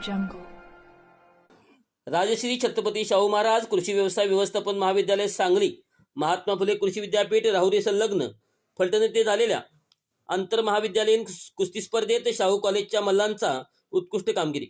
jungle. Rajshri Chhatrapati Shahu Maharaj कृषी व्यवसाय व्यवस्थापन महाविद्यालय सांगली, महात्मा फुले कृषी विद्यापीठ राहुरी संलग्न फलटण येथे झालेल्या आंतरमहाविद्यालयीन कुस्ती स्पर्धेत शाहू कॉलेजच्या मल्लांचा उत्कृष्ट कामगिरी.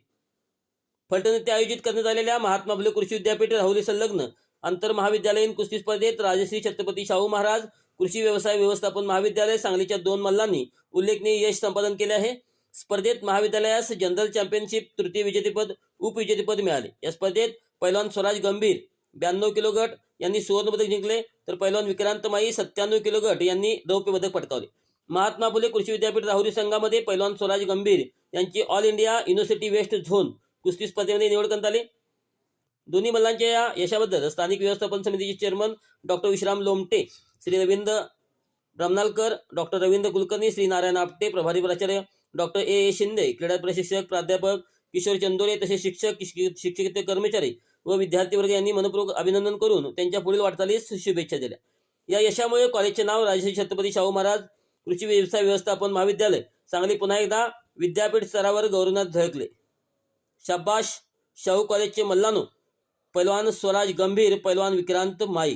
फलटण येथे आयोजित करण्यात आलेल्या महात्मा फुले कृषी विद्यापीठ राहुरी संलग्न आंतरमहाविद्यालयीन कुस्ती स्पर्धेत राजश्री छत्रपती शाहू महाराज कृषी व्यवसाय व्यवस्थापन महाविद्यालय सांगलीच्या 2 मल्लांनी उल्लेखनीय यश संपादन केले आहे. स्पर्धेत महाविद्यालयास जनरल चॅम्पियनशिप तृतीय विजेतेपद उपविजेतेपद मिळाले. या स्पर्धेत पैलवान स्वराज गंभीर 92 किलो गट यांनी सुवर्णपदक जिंकले, तर पैलवान विक्रांत माई 97 किलो गट यांनी रौप्य पदक पटकावले. महात्मा फुले कृषी विद्यापीठ राहुरी संघामध्ये पैलवान स्वराज गंभीर यांची all India university waste zone कुस्ती स्पर्धेमध्ये निवड करण्यात आली. दोन्ही मल्लांच्या या यशाबद्दल स्थानिक व्यवस्थापन समितीचे चेअरमन डॉक्टर विश्राम लोमटे, श्री रवींद्र ब्रह्मनालकर, डॉक्टर रवींद्र कुलकर्णी, श्री नारायण आपटे, प्रभारी प्राचार्य डॉक्टर ए शिंदे, क्रीडा प्रशिक्षक प्राध्यापक किशोर चंदोरे तसेच शिक्षक कर्मचारी व विद्यार्थी वर्ग यांनी मनपूर्वक अभिनंदन करून त्यांच्या पुढील वाटचालीस शुभेच्छा दिल्या. या यशामुळे कॉलेजचे नाव राजश्री छत्रपती शाहू महाराज कृषी व्यवसाय व्यवस्थापन महाविद्यालय सांगली पुन्हा एकदा विद्यापीठ स्तरावर गौरवण्यात झळकले. शाबाश शाहू कॉलेजचे मल्लानो, पैलवान स्वराज गंभीर, पैलवान विक्रांत माई.